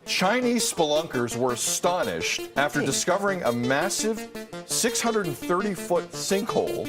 Chinese spelunkers were astonished after discovering a massive 630-foot sinkhole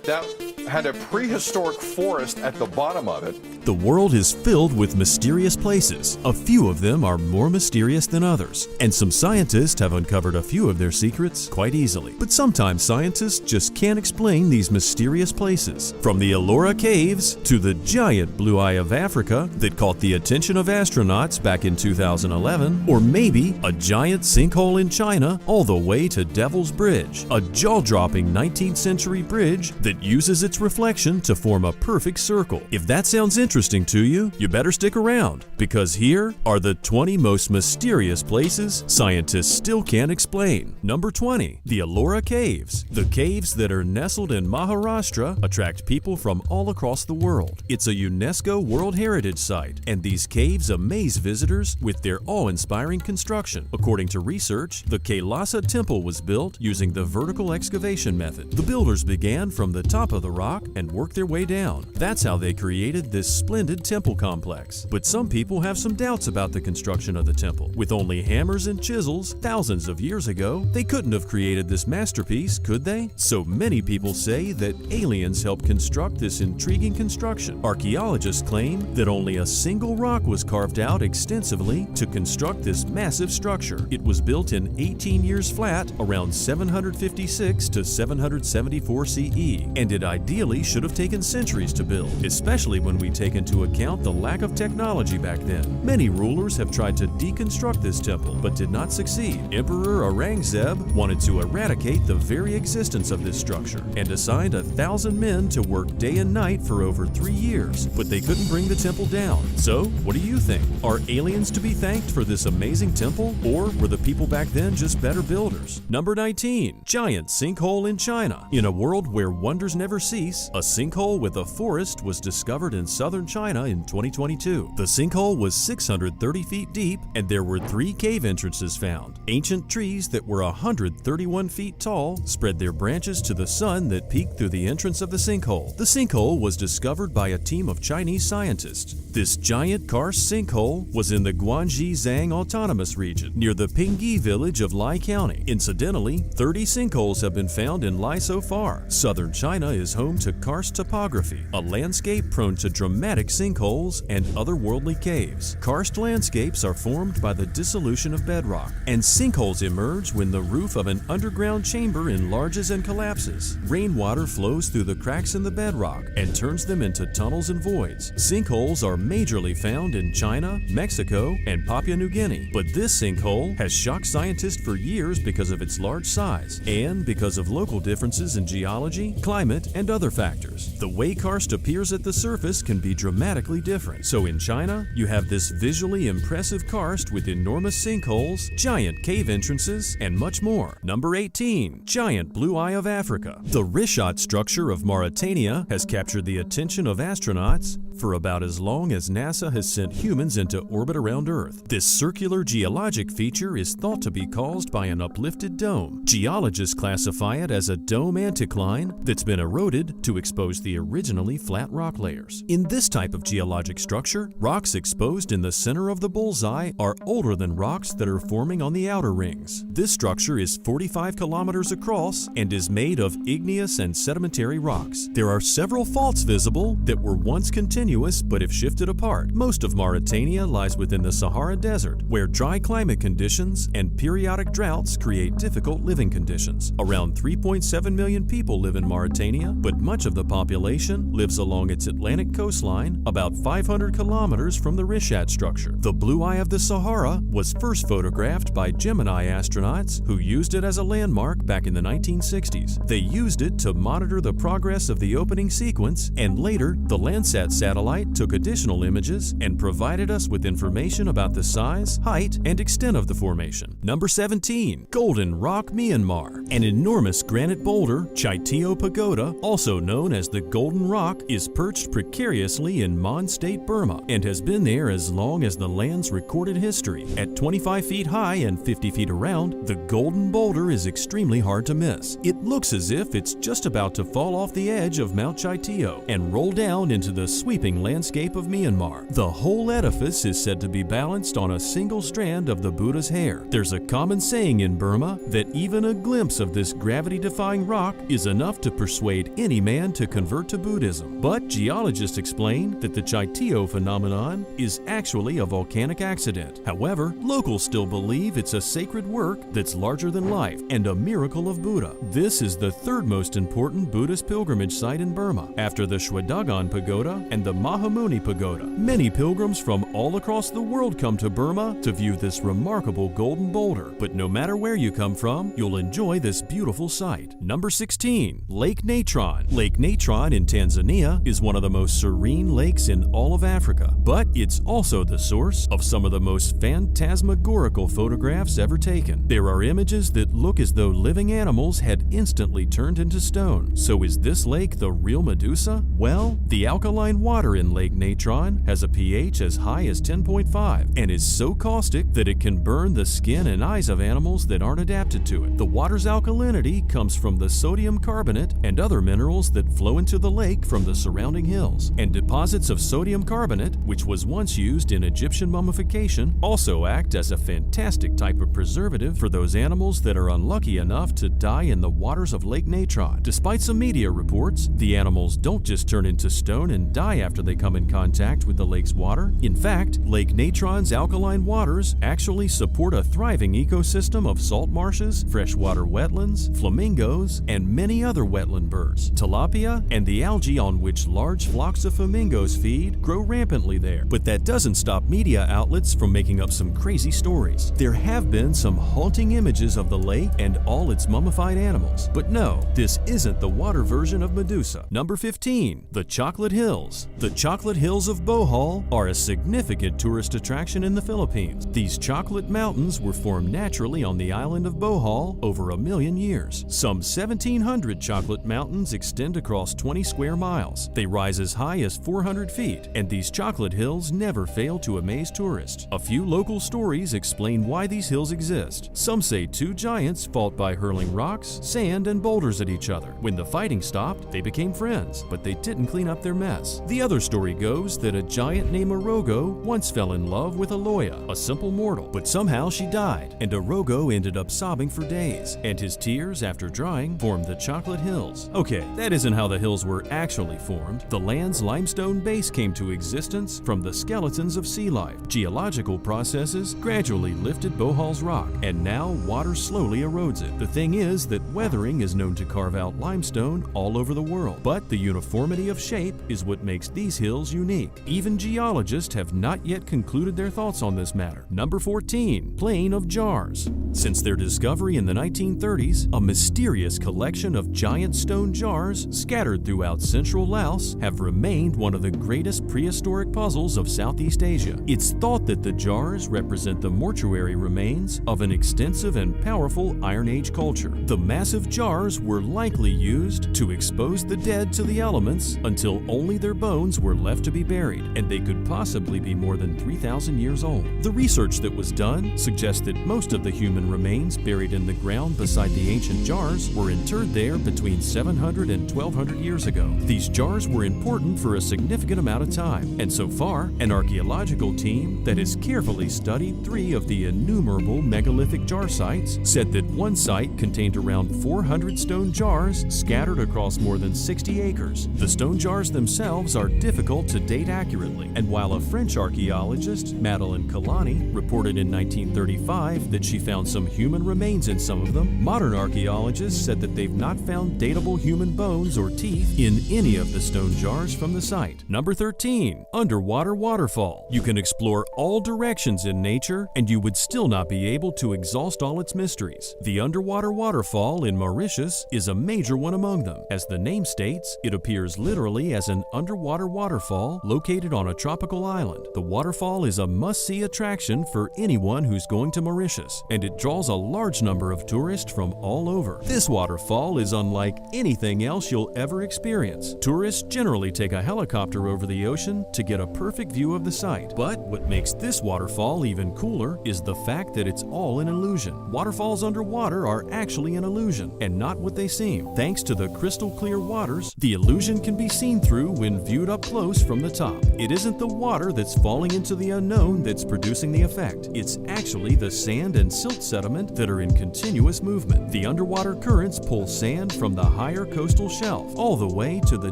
that had a prehistoric forest at the bottom of it. The world is filled with mysterious places. A few of them are more mysterious than others, and some scientists have uncovered a few of their secrets quite easily. But sometimes scientists just can't explain these mysterious places. From the Ellora Caves to the giant blue eye of Africa that caught the attention of astronauts back in 2011, or maybe a giant sinkhole in China all the way to Devil's Bridge, a jaw-dropping 19th century bridge that uses its reflection to form a perfect circle. If that sounds interesting to you, you better stick around, because here are the 20 most mysterious places scientists still can't explain. Number 20. The Ellora Caves. The caves that are nestled in Maharashtra attract people from all across the world. It's a UNESCO World Heritage Site, and these caves amaze visitors with their awe-inspiring construction. According to research, the Kailasa Temple was built using the vertical excavation method. The builders began from the top of the rock and worked their way down. That's how they created this splendid temple complex. But some people have some doubts about the construction of the temple. With only hammers and chisels thousands of years ago, they couldn't have created this masterpiece, could they? So many people say that aliens helped construct this intriguing construction. Archaeologists claim that only a single rock was carved out extensively to construct this massive structure. It was built in 18 years flat, around 756 to 774 CE, and it ideally should have taken centuries to build, especially when we take into account the lack of technology back then. Many rulers have tried to deconstruct this temple, but did not succeed. Emperor Aurangzeb wanted to eradicate the very existence of this structure and assigned 1,000 men to work day and night for over 3 years, but they couldn't bring the temple down. So, what do you think? Are aliens to be thanked for this amazing temple, or were the people back then just better builders? Number 19. Giant sinkhole in China. In a world where wonders never cease, a sinkhole with a forest was discovered in southern China in 2022. The sinkhole was 630 feet deep, and there were 3 cave entrances found. Ancient trees that were 131 feet tall spread their branches to the sun that peeked through the entrance of the sinkhole. The sinkhole was discovered by a team of Chinese scientists. This giant karst sinkhole was in the Guangxi Zhang Autonomous Region, near the Pingyi village of Lai County. Incidentally, 30 sinkholes have been found in Lai so far. Southern China is home to karst topography, a landscape prone to dramatic sinkholes and otherworldly caves. Karst landscapes are formed by the dissolution of bedrock, and sinkholes emerge when the roof of an underground chamber enlarges and collapses. Rainwater flows through the cracks in the bedrock and turns them into tunnels and voids. Sinkholes are majorly found in China, Mexico, and Papua New Guinea, but this sinkhole has shocked scientists for years because of its large size and because of local differences in geology, climate, and other factors. The way karst appears at the surface can be dramatically different. So in China, you have this visually impressive karst with enormous sinkholes, giant cave entrances, and much more. Number 18. Giant blue eye of Africa. The Richat structure of Mauritania has captured the attention of astronauts for about as long as NASA has sent humans into orbit around Earth. This circular geologic feature is thought to be caused by an uplifted dome. Geologists classify it as a dome anticline that's been eroded to expose the originally flat rock layers. In this type of geologic structure, rocks exposed in the center of the bullseye are older than rocks that are forming on the outer rings. This structure is 45 kilometers across and is made of igneous and sedimentary rocks. There are several faults visible that were once continuous but have shifted apart. Most of Mauritania lies within the Sahara Desert, where dry climate conditions and periodic droughts create difficult living conditions. Around 3.7 million people live in Mauritania, but much of the population lives along its Atlantic coastline, about 500 kilometers from the Richat structure. The blue eye of the Sahara was first photographed by Gemini astronauts who used it as a landmark back in the 1960s. They used it to monitor the progress of the opening sequence, and later the Landsat satellite took additional images and provided us with information about the size, height, and extent of the formation. Number 17. Golden Rock, Myanmar. An enormous granite boulder, Chaiteo Pagoda, also known as the Golden Rock, is perched precariously in Mon State, Burma, and has been there as long as the land's recorded history. At 25 feet high and 50 feet around, the golden boulder is extremely hard to miss. It looks as if it's just about to fall off the edge of Mount Chaiteo and roll down into the sweeping sweeping landscape of Myanmar. The whole edifice is said to be balanced on a single strand of the Buddha's hair. There's a common saying in Burma that even a glimpse of this gravity-defying rock is enough to persuade any man to convert to Buddhism. But geologists explain that the Chaiteo phenomenon is actually a volcanic accident. However, locals still believe it's a sacred work that's larger than life and a miracle of Buddha. This is the third most important Buddhist pilgrimage site in Burma, after the Shwedagon Pagoda and the Mahamuni Pagoda. Many pilgrims from all across the world come to Burma to view this remarkable golden boulder. But no matter where you come from, you'll enjoy this beautiful sight. Number 16. Lake Natron. Lake Natron in Tanzania is one of the most serene lakes in all of Africa, but it's also the source of some of the most phantasmagorical photographs ever taken. There are images that look as though living animals had instantly turned into stone. So is this lake the real Medusa? Well, the alkaline water in Lake Natron has a pH as high as 10.5 and is so caustic that it can burn the skin and eyes of animals that aren't adapted to it. The water's alkalinity comes from the sodium carbonate and other minerals that flow into the lake from the surrounding hills. And deposits of sodium carbonate, which was once used in Egyptian mummification, also act as a fantastic type of preservative for those animals that are unlucky enough to die in the waters of Lake Natron. Despite some media reports, the animals don't just turn into stone and die after they come in contact with the lake's water. In fact, Lake Natron's alkaline waters actually support a thriving ecosystem of salt marshes, freshwater wetlands, flamingos, and many other wetland birds. Tilapia and the algae on which large flocks of flamingos feed grow rampantly there. But that doesn't stop media outlets from making up some crazy stories. There have been some haunting images of the lake and all its mummified animals. But no, this isn't the water version of Medusa. Number 15. The Chocolate Hills. The Chocolate Hills of Bohol are a significant tourist attraction in the Philippines. These chocolate mountains were formed naturally on the island of Bohol over 1 million years. Some 1,700 chocolate mountains extend across 20 square miles. They rise as high as 400 feet, and these chocolate hills never fail to amaze tourists. A few local stories explain why these hills exist. Some say two giants fought by hurling rocks, sand, and boulders at each other. When the fighting stopped, they became friends, but they didn't clean up their mess. The other story goes that a giant named Orogo once fell in love with Aloya, a simple mortal, but somehow she died, and Orogo ended up sobbing for days, and his tears, after drying, formed the Chocolate Hills. Okay, that isn't how the hills were actually formed. The land's limestone base came to existence from the skeletons of sea life. Geological processes gradually lifted Bohol's rock, and now water slowly erodes it. The thing is that weathering is known to carve out limestone all over the world, but the uniformity of shape is what makes these hills unique. Even geologists have not yet concluded their thoughts on this matter. Number 14. Plain of Jars. Since their discovery in the 1930s, a mysterious collection of giant stone jars scattered throughout central Laos have remained one of the greatest prehistoric puzzles of Southeast Asia. It's thought that the jars represent the mortuary remains of an extensive and powerful Iron Age culture. The massive jars were likely used to expose the dead to the elements until only their bones were left to be buried, and they could possibly be more than 3,000 years old. The research that was done suggests that most of the human remains buried in the ground beside the ancient jars were interred there between 700 and 1,200 years ago. These jars were important for a significant amount of time, and so far, an archaeological team that has carefully studied 3 of the innumerable megalithic jar sites said that one site contained around 400 stone jars scattered across more than 60 acres. The stone jars themselves are difficult to date accurately, and while a French archaeologist, Madeleine Kalani, reported in 1935 that she found some human remains in some of them, modern archaeologists said that they've not found datable human bones or teeth in any of the stone jars from the site. Number 13. Underwater waterfall. You can explore all directions in nature, and you would still not be able to exhaust all its mysteries. The underwater waterfall in Mauritius is a major one among them. As the name states, it appears literally as an underwater waterfall located on a tropical island. The waterfall is a must-see attraction for anyone who's going to Mauritius, and it draws a large number of tourists from all over. This waterfall is unlike anything else you'll ever experience. Tourists generally take a helicopter over the ocean to get a perfect view of the site. But what makes this waterfall even cooler is the fact that it's all an illusion. Waterfalls underwater are actually an illusion and not what they seem. Thanks to the crystal clear waters, the illusion can be seen through when viewed it up close from the top. It isn't the water that's falling into the unknown that's producing the effect. It's actually the sand and silt sediment that are in continuous movement. The underwater currents pull sand from the higher coastal shelf all the way to the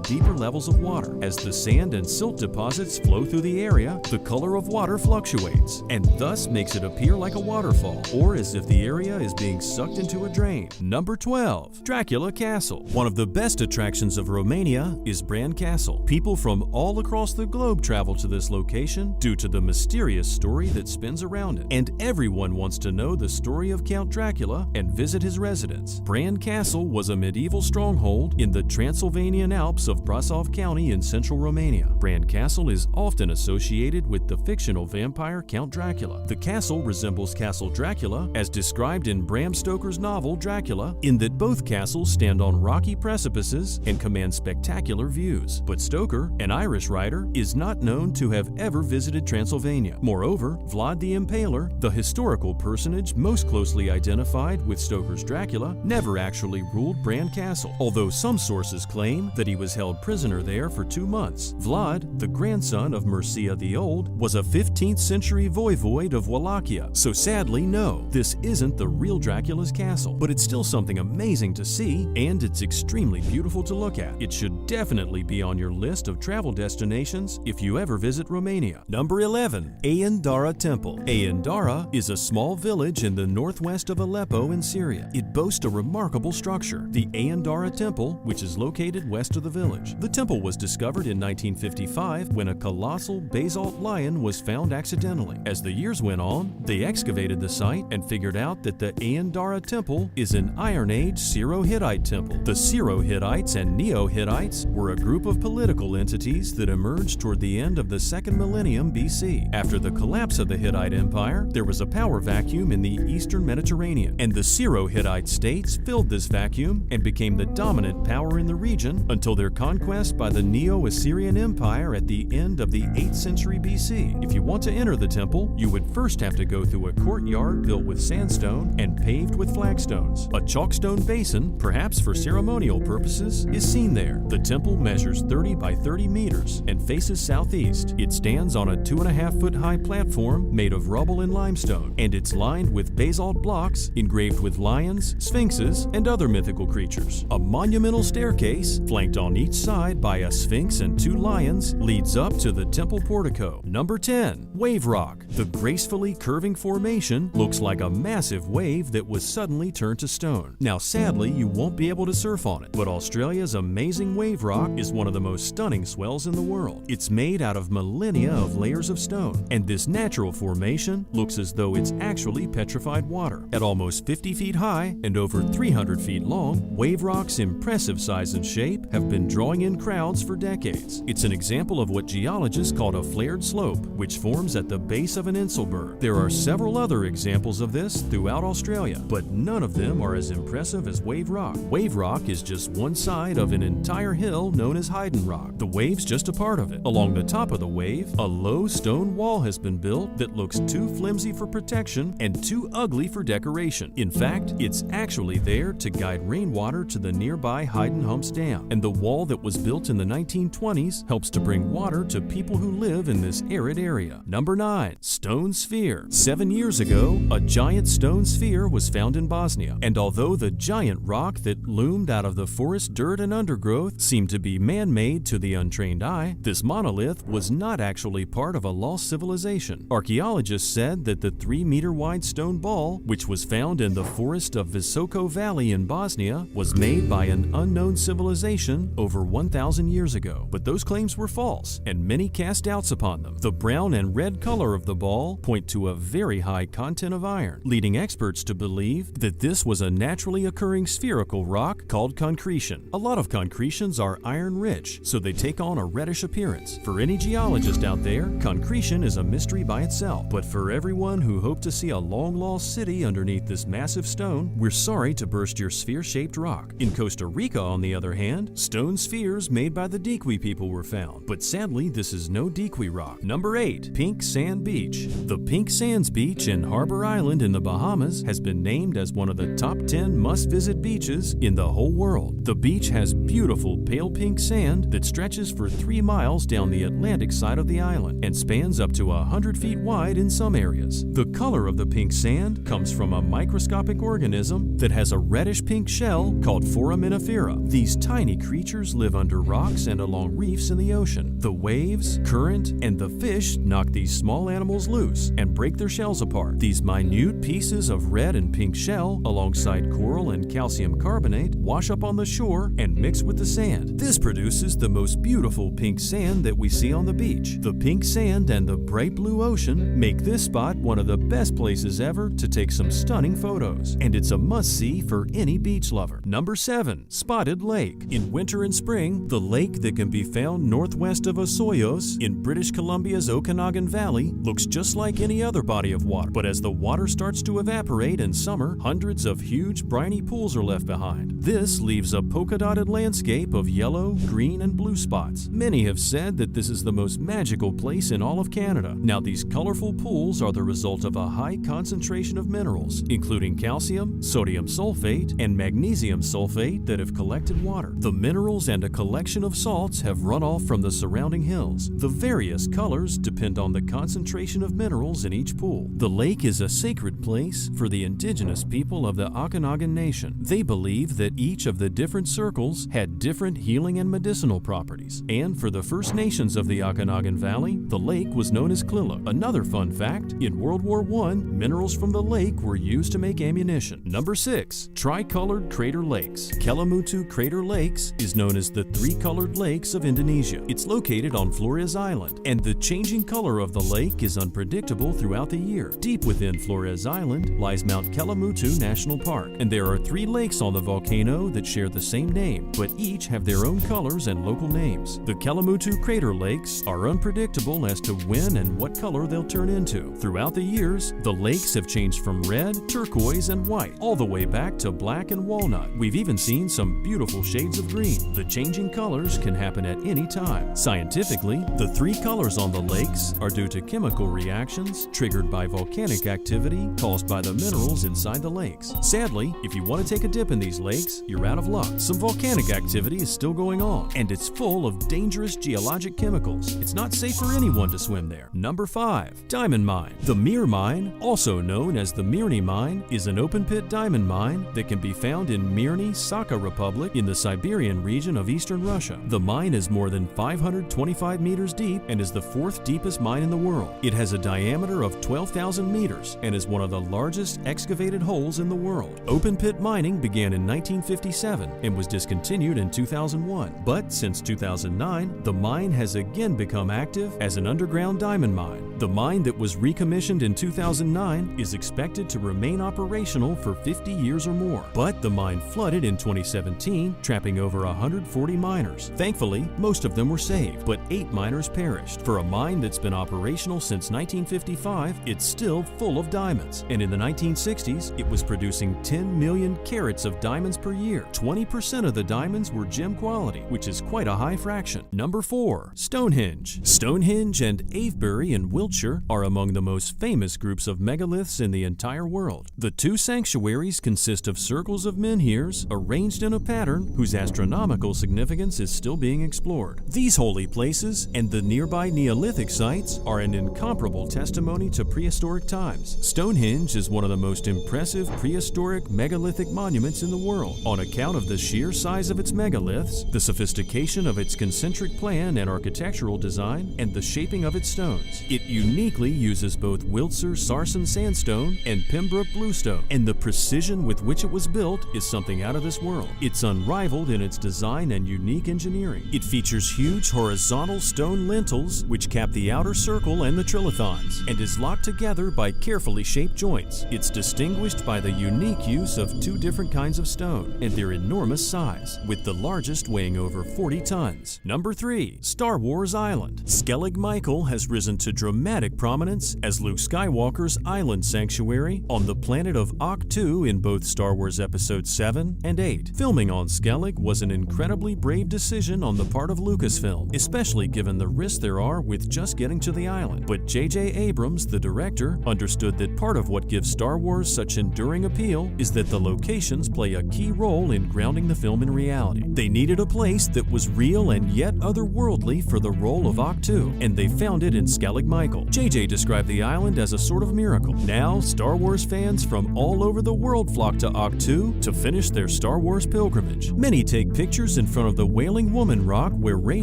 deeper levels of water. As the sand and silt deposits flow through the area, the color of water fluctuates and thus makes it appear like a waterfall, or as if the area is being sucked into a drain. Number 12. Dracula Castle. One of the best attractions of Romania is Bran Castle. People from all across the globe travel to this location due to the mysterious story that spins around it, and everyone wants to know the story of Count Dracula and visit his residence. Bran Castle was a medieval stronghold in the Transylvanian Alps of Brasov County in central Romania. Bran Castle is often associated with the fictional vampire Count Dracula. The castle resembles Castle Dracula as described in Bram Stoker's novel Dracula, in that both castles stand on rocky precipices and command spectacular views. But Stoker, an Irish writer, is not known to have ever visited Transylvania. Moreover, Vlad the Impaler, the historical personage most closely identified with Stoker's Dracula, never actually ruled Bran Castle, although some sources claim that he was held prisoner there for 2 months. Vlad, the grandson of Mircea the Old, was a 15th century voivode of Wallachia, so sadly no, this isn't the real Dracula's castle, but it's still something amazing to see, and it's extremely beautiful to look at. It should definitely be on your list of travel destinations if you ever visit Romania. Number 11. Ayan Dara Temple. Ayan Dara is a small village in the northwest of Aleppo in Syria. It boasts a remarkable structure, the Ayan Dara Temple, which is located west of the village. The temple was discovered in 1955 when a colossal basalt lion was found accidentally. As the years went on, they excavated the site and figured out that the Ayan Dara Temple is an Iron Age Syro-Hittite temple. The Syro-Hittites and Neo-Hittites were a group of political entities that emerged toward the end of the 2nd millennium BC. After the collapse of the Hittite Empire, there was a power vacuum in the eastern Mediterranean, and the Syro-Hittite states filled this vacuum and became the dominant power in the region until their conquest by the Neo-Assyrian Empire at the end of the 8th century BC. If you want to enter the temple, you would first have to go through a courtyard built with sandstone and paved with flagstones. A chalkstone basin, perhaps for ceremonial purposes, is seen there. The temple measures 30 by 30 meters and faces southeast. It stands on a 2.5-foot high platform made of rubble and limestone, and it's lined with basalt blocks engraved with lions, sphinxes, and other mythical creatures. A monumental staircase, flanked on each side by a sphinx and 2 lions, leads up to the temple portico. Number 10. Wave Rock. The gracefully curving formation looks like a massive wave that was suddenly turned to stone. Now sadly, you won't be able to surf on it, but Australia's amazing wave rock is one of the most stunning swells in the world. It's made out of millennia of layers of stone, and this natural formation looks as though it's actually petrified water. At almost 50 feet high and over 300 feet long, Wave Rock's impressive size and shape have been drawing in crowds for decades. It's an example of what geologists call a flared slope, which forms at the base of an Inselberg. There are several other examples of this throughout Australia, but none of them are as impressive as Wave Rock. Wave Rock is just one side of an entire hill known as Hayden Rock. The wave's just a part of it. Along the top of the wave, a low stone wall has been built that looks too flimsy for protection and too ugly for decoration. In fact, it's actually there to guide rainwater to the nearby Hayden Humps Dam, and the wall that was built in the 1920s helps to bring water to people who live in this arid area. Number 9. Stone Sphere. 7 years ago, a giant stone sphere was found in Bosnia, and although the giant rock that loomed out of the forest dirt and undergrowth seemed to be man-made to the untrained eye, this monolith was not actually part of a lost civilization. Archaeologists said that the 3-meter-wide stone ball, which was found in the forest of Visoko Valley in Bosnia, was made by an unknown civilization over 1,000 years ago. But those claims were false, and many cast doubts upon them. The brown and red color of the ball point to a very high content of iron, leading experts to believe that this was a naturally occurring spherical rock called concretion. A lot of concretions are iron-rich, so they take on a reddish appearance. For any geologist out there, concretion is a mystery by itself. But for everyone who hoped to see a long-lost city underneath this massive stone, we're sorry to burst your sphere-shaped rock. In Costa Rica, on the other hand, stone spheres made by the Diqui people were found. But sadly, this is no Diqui rock. Number 8. Pink Sand Beach. The Pink Sands Beach in Harbor Island in the Bahamas has been named as one of the top 10 must-visit beaches in the whole world. The beach has beautiful pale pink sand that stretches stretches for 3 miles down the Atlantic side of the island and spans up to 100 feet wide in some areas. The color of the pink sand comes from a microscopic organism that has a reddish-pink shell called foraminifera. These tiny creatures live under rocks and along reefs in the ocean. The waves, current, and the fish knock these small animals loose and break their shells apart. These minute pieces of red and pink shell, alongside coral and calcium carbonate, wash up on the shore and mix with the sand. This produces the most beautiful pink sand that we see on the beach. The pink sand and the bright blue ocean make this spot one of the best places ever to take some stunning photos, and it's a must-see for any beach lover. Number 7. Spotted Lake. In winter and spring, the lake that can be found northwest of Osoyoos in British Columbia's Okanagan Valley looks just like any other body of water. But as the water starts to evaporate in summer, hundreds of huge briny pools are left behind. This leaves a polka-dotted landscape of yellow, green, and blue spots. Many have said that this is the most magical place in all of Canada. Now, these colorful pools are the result of a high concentration of minerals, including calcium, sodium sulfate, and magnesium sulfate that have collected water. The minerals and a collection of salts have run off from the surrounding hills. The various colors depend on the concentration of minerals in each pool. The lake is a sacred place for the indigenous people of the Okanagan Nation. They believe that each of the different circles had different healing and medicinal properties. And for the First Nations of the Okanagan Valley, the lake was known as Kliluk. Another fun fact, in World War I, minerals from the lake were used to make ammunition. Number 6. Tricolored Crater Lakes. Kelamutu Crater Lakes is known as the three-colored lakes of Indonesia. It's located on Flores Island, and the changing color of the lake is unpredictable throughout the year. Deep within Flores Island lies Mount Kelamutu National Park, and there are 3 lakes on the volcano that share the same name, but each have their own colors and local names. The Kelamutu Crater Lakes are unpredictable as to when and what color they'll turn into. Throughout the years, the lakes have changed from red, turquoise, and white, all the way back to black and walnut. We've even seen some beautiful shades of green. The changing colors can happen at any time. Scientifically, the 3 colors on the lakes are due to chemical reactions triggered by volcanic activity caused by the minerals inside the lakes. Sadly, if you want to take a dip in these lakes, you're out of luck. Some volcanic activity is still going on, and it's full of dangerous geologic chemicals. It's not safe for anyone to swim there. Number 5. Diamond Mine. The Mir Mine, also known as the Mirny Mine, is an open-pit diamond mine that can be found in Mirny, Sakha Republic in the Siberian region of eastern Russia. The mine is more than 525 meters deep and is the 4th deepest mine in the world. It has a diameter of 12,000 meters and is one of the largest excavated holes in the world. Open-pit mining began in 1957 and was discontinued in 2001. But since 2009, the mine has again become active as an underground diamond mine. The mine that was recommissioned in 2009 is expected to remain operational for 50 years or more. But the mine flooded in 2017, trapping over 140 miners. Thankfully, most of them were saved, but 8 miners perished. For a mine that's been operational since 1955, it's still full of diamonds. And in the 1960s, it was producing 10 million carats of diamonds per year. 20% of the diamonds were gem quality, which is quite a high fraction. Number 4. Stonehenge. Stonehenge and Avebury in Wiltshire are among the most famous groups of megaliths in the entire world. The 2 sanctuaries consist of circles of menhirs arranged in a pattern whose astronomical significance is still being explored. These holy places and the nearby Neolithic sites are an incomparable testimony to prehistoric times. Stonehenge is one of the most impressive prehistoric megalithic monuments in the world on account of the sheer size of its megaliths, the sophistication of its concentric plan and architectural design, and the shaping of its stones. It uniquely uses both Wiltshire Sarsen sandstone and Pembroke bluestone, and the precision with which it was built is something out of this world. It's unrivaled in its design and unique engineering. It features huge horizontal stone lintels which cap the outer circle and the trilithons, and is locked together by carefully shaped joints. It's distinguished by the unique use of 2 different kinds of stone and their enormous size, with the largest weighing over 40 tons. Number 3. Star Wars Island. Skellig Michael has risen to dramatic dramatic prominence as Luke Skywalker's island sanctuary on the planet of Ahch-To in both Star Wars Episode 7 and 8. Filming on Skellig was an incredibly brave decision on the part of Lucasfilm, especially given the risks there are with just getting to the island. But J.J. Abrams, the director, understood that part of what gives Star Wars such enduring appeal is that the locations play a key role in grounding the film in reality. They needed a place that was real and yet otherworldly for the role of Ahch-To, and they found it in Skellig Michael. JJ described the island as a sort of miracle. Now, Star Wars fans from all over the world flock to Ahch-To to finish their Star Wars pilgrimage. Many take pictures in front of the Wailing Woman rock where Rey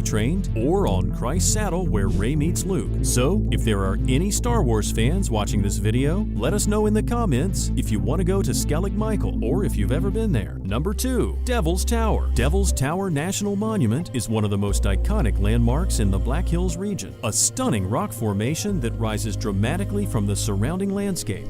trained, or on Christ's saddle where Rey meets Luke. So, if there are any Star Wars fans watching this video, let us know in the comments if you want to go to Skellig Michael or if you've ever been there. Number 2. Devil's Tower. Devil's Tower National Monument is one of the most iconic landmarks in the Black Hills region, a stunning rock formation that rises dramatically from the surrounding landscape.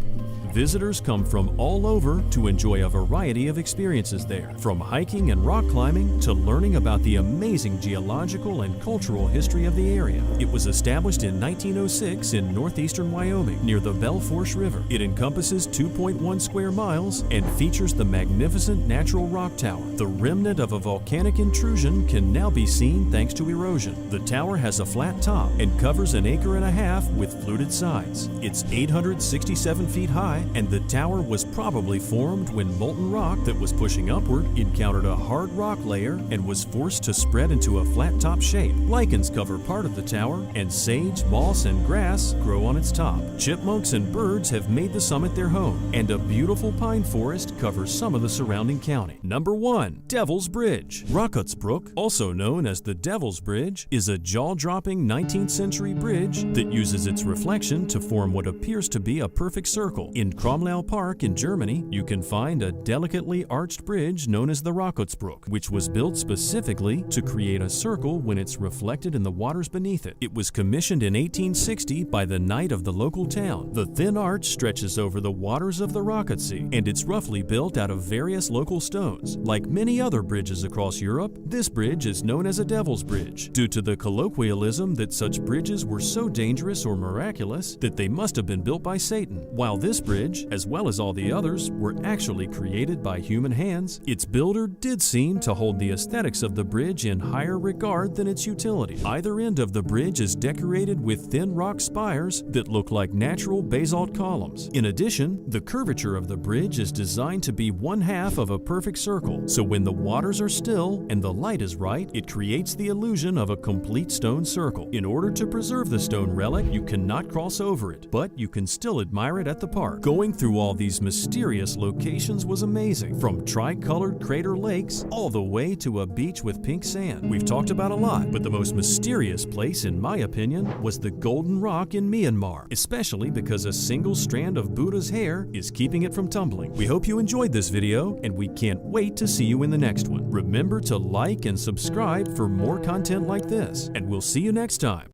Visitors come from all over to enjoy a variety of experiences there, from hiking and rock climbing to learning about the amazing geological and cultural history of the area. It was established in 1906 in northeastern Wyoming, near the Belle Fourche River. It encompasses 2.1 square miles and features the magnificent natural rock tower. The remnant of a volcanic intrusion can now be seen thanks to erosion. The tower has a flat top and covers an acre and a half with fluted sides. It's 867 feet high, and the tower was probably formed when molten rock that was pushing upward encountered a hard rock layer and was forced to spread into a flat-top shape. Lichens cover part of the tower, and sage, moss, and grass grow on its top. Chipmunks and birds have made the summit their home, and a beautiful pine forest covers some of the surrounding county. Number 1. Devil's Bridge. Rocketsbrook, also known as the Devil's Bridge, is a jaw-dropping 19th century bridge that uses its reflection to form what appears to be a perfect circle. In Kromlau Park in Germany, you can find a delicately arched bridge known as the Rocketsbrook, which was built specifically to create a circle when it's reflected in the waters beneath it. It was commissioned in 1860 by the knight of the local town. The thin arch stretches over the waters of the Rocketsee, and it's roughly built out of various local stones. Like many other bridges across Europe, this bridge is known as a Devil's Bridge, due to the colloquialism that such bridges were so dangerous or miraculous that they must have been built by Satan. While this bridge, as well as all the others, were actually created by human hands, its builder did seem to hold the aesthetics of the bridge in higher regard than its utility. Either end of the bridge is decorated with thin rock spires that look like natural basalt columns. In addition, the curvature of the bridge is designed to be one half of a perfect circle, so when the waters are still and the light is right, it creates the illusion of a complete stone circle. In order to preserve the stone relic, you cannot cross over it, but you can still admire it at the park. Going through all these mysterious locations was amazing, from tri-colored crater lakes all the way to a beach with pink sand. We've talked about a lot, but the most mysterious place, in my opinion, was the Golden Rock in Myanmar, especially because a single strand of Buddha's hair is keeping it from tumbling. We hope you enjoyed this video, and we can't wait to see you in the next one. Remember to like and subscribe for more content like this, and we'll see you next time.